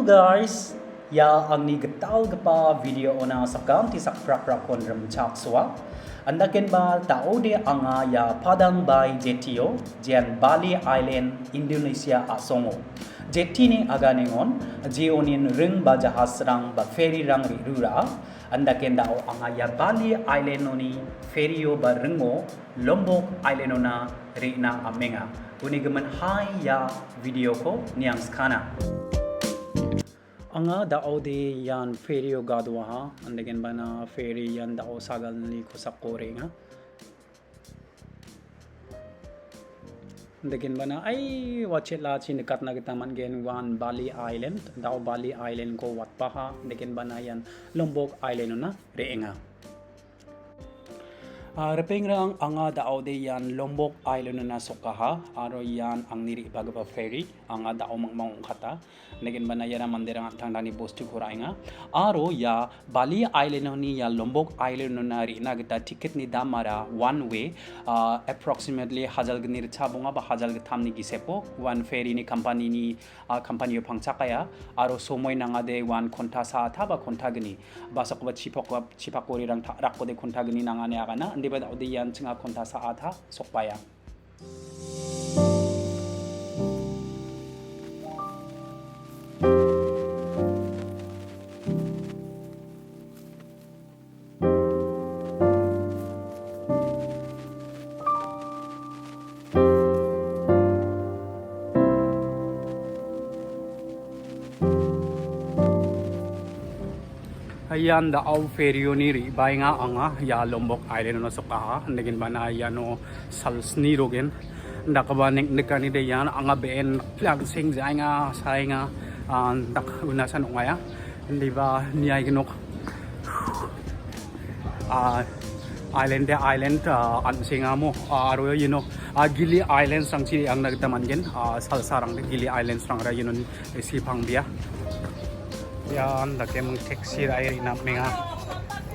Hello guys! Ya ang ni getal gepa video ona sakam ti sak prak kon rem chak swa. Andaken ba tao de anga ya Padang by Jetio jen Bali Island Indonesia asongo. Jeti ni aganingon jeonin ring ba jahas rang ba ferry rang rura. Andaken dao anga ya Bali Island noni ferry yo ba ringo Lombok Island ona rina amenga. Unigaman hai ya video ko niang skana. Anga dao de yan ferry o gadwa ha. Andagen ba na ferry yan dao sagal ni ko sa korenga. Andagen ba na ay wachet la chinikat na kita man gen one Bali Island. Dao Bali Island ko wat pa ha. Andagen ba na yan Lombok Island na reenga. Repeng rang anga dao de yan Lombok Island na sokaha aro yan ang niri baga ferry anga dao mangmang kata negen bana yana mandirang tang dani bostu kurainga aro ya Bali Island ni ya Lombok Island na ri na gita ticket ni damara one way approximately hajal gnir chabunga ba hajal gtham ni gisepo one ferry ni company yo phangchakaya aro somoy nanga de one konta sa tha ba konta gni basok ba chipakori rang rakko de konta gni nanga ne agana di ba daw di yan tsinga konta sa atha sokpaya. Ayan dao ferry ni ri bai nga anga ya Lombok Island no sokaha ndegin bana yano salsni rogen ndakaba nek nekani de yan anga ben plag sing jai nga sai nga dak unasan ngaya ndi ba niay ginok island an singa mo aro yino Gili Island sang chi ang nagtaman gen salsarang de Gili Island sang ra yino sipang bia yan lagi mong taxi rai na mga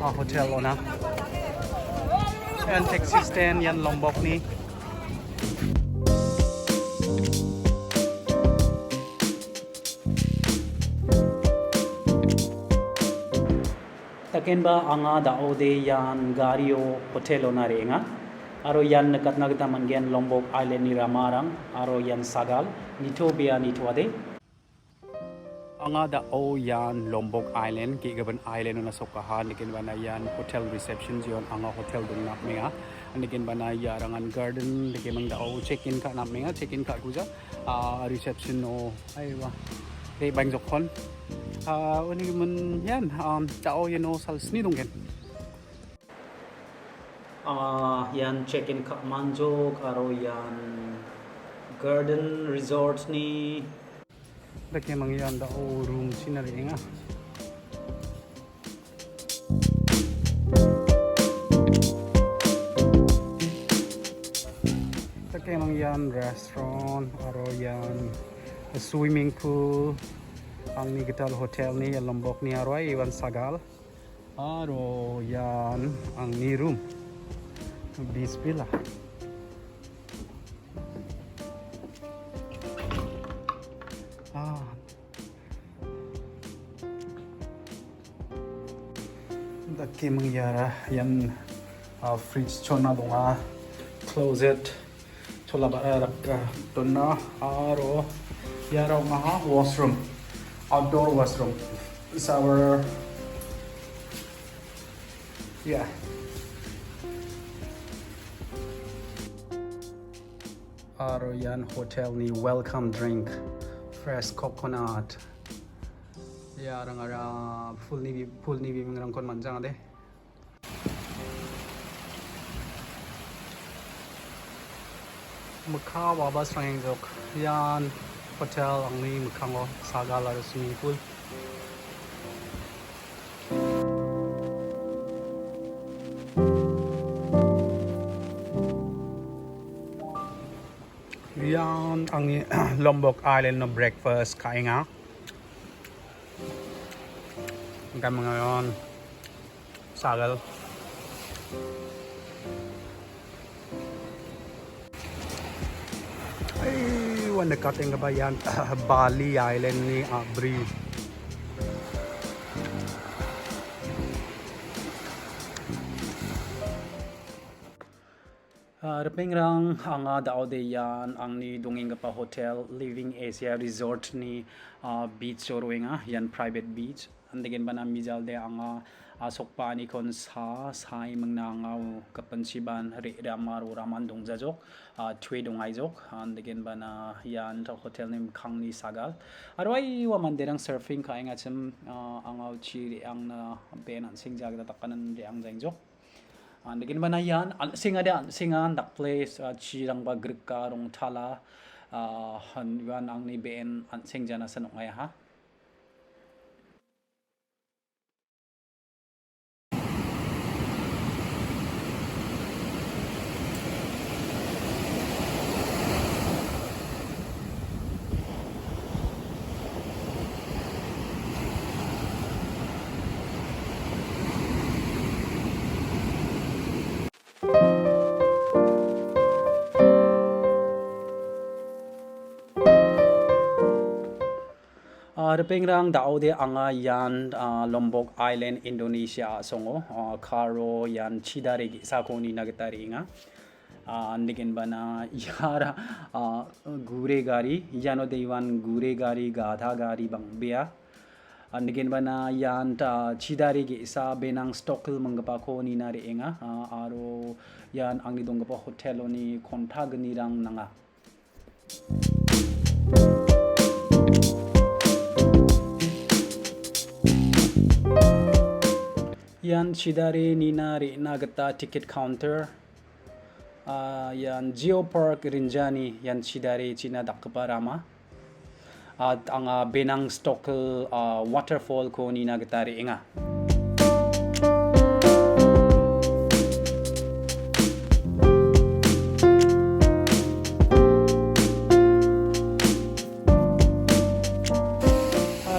hotel ona yan taxi stand yan Lombok ni taken ba anga dao de yan gario hotel ona renga aro yan nakat nagtaman gen Lombok Island ni ramarang aro yan sagal nitobia nitwade anga dao yan Lombok Island kigaban island na sokahan nikin bana yan hotel reception yon anga hotel dong na menga nikin bana yarangan garden nikin mang dao check in ka na menga check in ka kuja reception no aywa de bang jokon uni mun yan dao yan no salsni donggen yan check in ka manjok aro yan garden resort ni lagi mangyan dao room sinari nga lagi mangyan restaurant aro yan swimming pool ang nigital hotel ni Lombok ni aro ay iwan sagal aro yan ang ni room beach villa daki mangyara yan fridge chona donga closet chola barak donna aro yara nga washroom outdoor washroom is our aro yan hotel ni welcome drink fresh coconut yara nga full ni bimang kon manjang ade mukha wabas rang jok yan hotel ang ni mukhango sagala swimming pool yan ang ni Lombok Island no breakfast kainga ang mga yon sagal ay one nakating ba yan Bali Island ni Abri Rang anga dao de yan ang ni dunging pa hotel living Asia resort ni beach roinga yan private beach andegen bana mijal de anga sokpa ni kon sai mangna ngau kapansiban re ramaru raman dongjajok thui dongai jok andegen bana yan ta hotel nim khangni sagal arwai wa manderang surfing ka inga chim angau chi re ang na ben an singjag da takanan de ang jang jok Naging ba na yan? Singa dak place chirang ba grika rong thala yan ang ni ben an sing jana sa nungay ha. Rang dao de anga yan Lombok Island Indonesia songo karo yan chidare gi sakoni nagatari nga nigin bana yara gure gari yano dewan gure gari gadha gari bang bea nigin bana yan chidare gi sa Penang Stokel manggapa ko ni nari nga aro yan ang nidong gapa hotel ni kontag nirang nanga yan chidare nina ri nagata ticket counter yan Geopark Rinjani yan chidare china dakparama at ang Penang Stokel waterfall ko ni nagata ri nga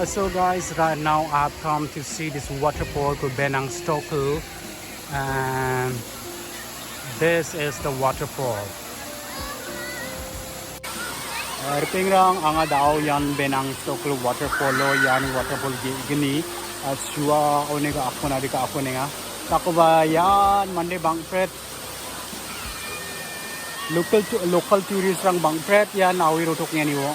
So guys, right now I've come to see this waterfall called Penang Stokel, and this is the waterfall. Rang anga dao yan Penang Stokel waterfall lo yan waterfall gini suwa onega akona dika akonenga takoba yan mande bangpret local tourist rang bangpret yan awi rotok nya niwo.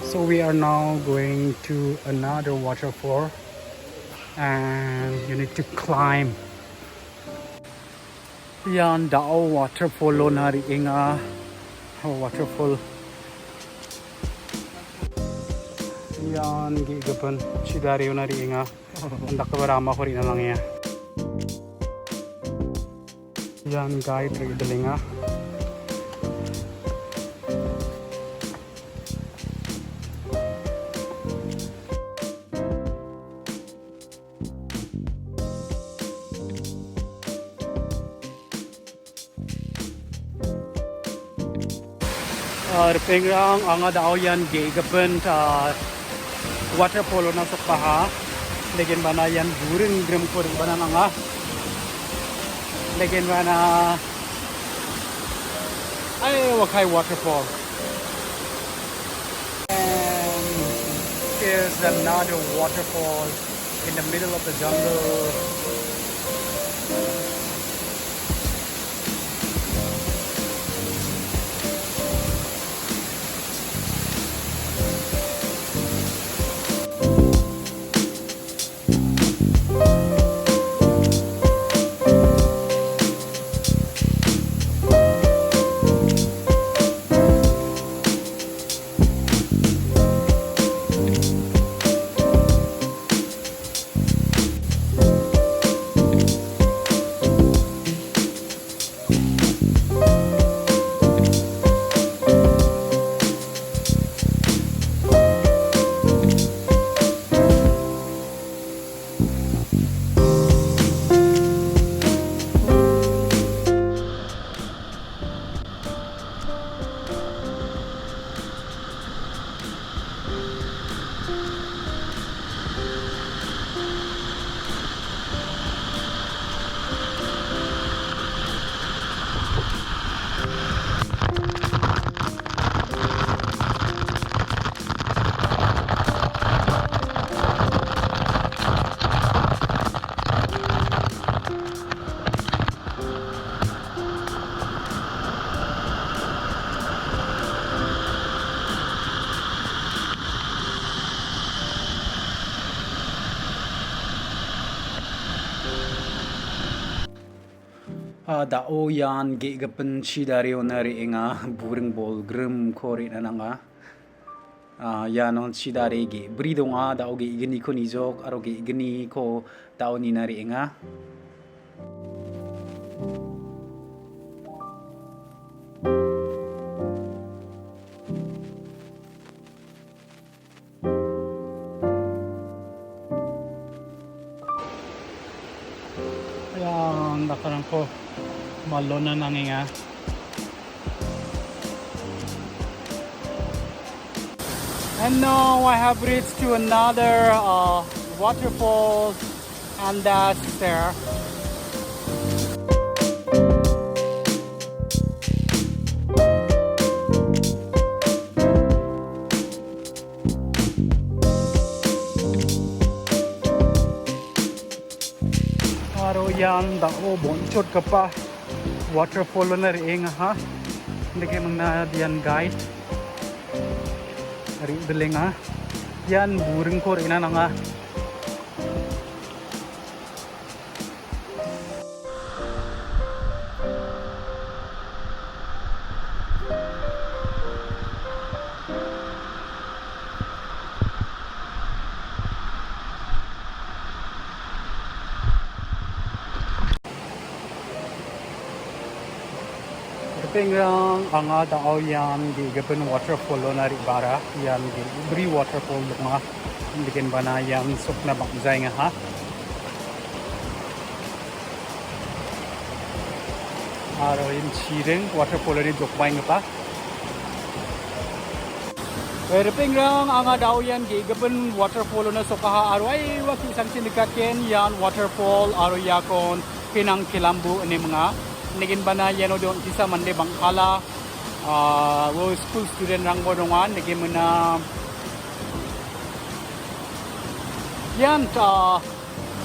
So we are now going to another waterfall and you need to climb. Yan dao waterfall lo nari inga waterfall. Yan gigapan chidari nari inga andak barama ko rin lang ya. Yan guide ri dalinga. Pengrang anga dao yan gigapan waterfall na sokpaha legen bana yan guring gram ko rin bana nga legen bana ay wakai waterfall and here's another waterfall in the middle of the jungle. Dao yan gigapan sidario na ri nga buring bol grum kori na nga. Yan on sidari gi brido nga dao gi igni ko nizok aro gi igni ko dao ni na ri nga. Ayan, nakarang ko malona na nga. And now I have reached to another waterfall, and that's there. Aro yan dao bonchot ka pa waterfall na rin ha. Hindi kayo mga diyan guide. Ari beling ha. Yan buring ko rin na nga. Pengang anga dao yan di gapen waterfall na ri bara yan di bri waterfall nga bikin bana yang sok na bangzay nga ha. Aro yung siring waterfall ni jokbay nga pa. Pero pengang anga dao yan di gapen waterfall na sok ha aro ay waktu sang sinikaken yan waterfall aro yakon Penang Kelambu ni mga naging bana yan o doon kisa mande bangkala wo school student rang bodongan naging mana yan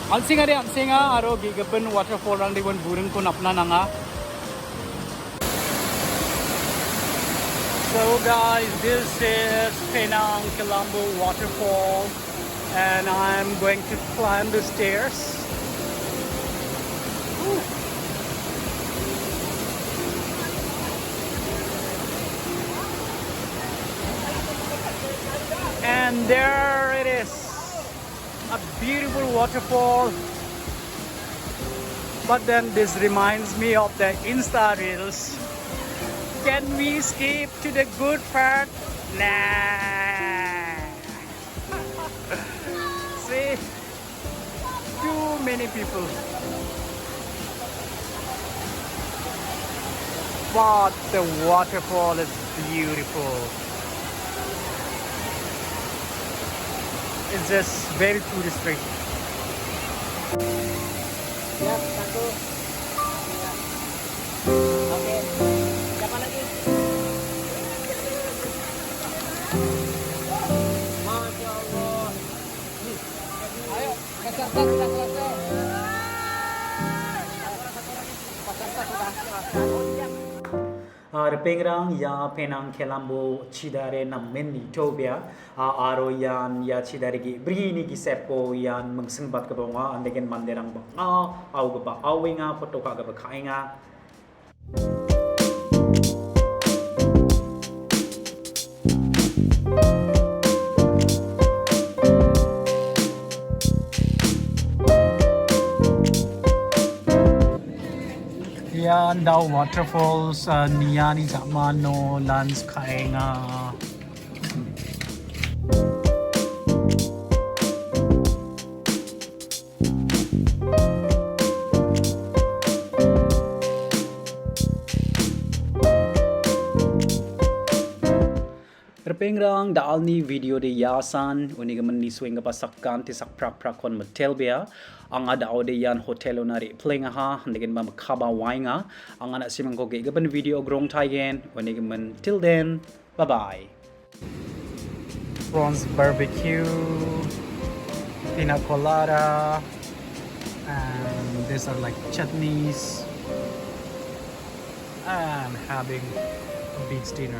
alsinga aro gigapen waterfall rang diwan buring ko napna nga. So guys, this is Penang Kelambu waterfall and I'm going to climb the stairs. And there it is, a beautiful waterfall. But then this reminds me of the Insta reels. Can we skip to the good part? Nah. See, too many people. But the waterfall is beautiful. It's just very touristy. Siap, satu. Oke. Siapa lagi? Masya Allah. Ayo, peserta sudah selesai. Peserta sudah selesai. Pengrang ya Penang Kelambu cidare namen ni tobia aro yan ya cidare gi brini gi sepo yan mengsempat ke bonga andegen manderang banga au ba awinga foto ka ga khainga. Yan daw waterfalls niyani zamano lands kaenga. Pengrang daal ni video de yasan uni gaman ni swing pa sakkan ti sak prak prakon motelbia ang adao de yan hotel onari plenga ha ndegen ba makaba wainga ang ana simang ko ge gaban video grong taigen uni gaman till then bye bye. Prawns barbecue, pina colada, and these are like chutneys, and having beach dinner.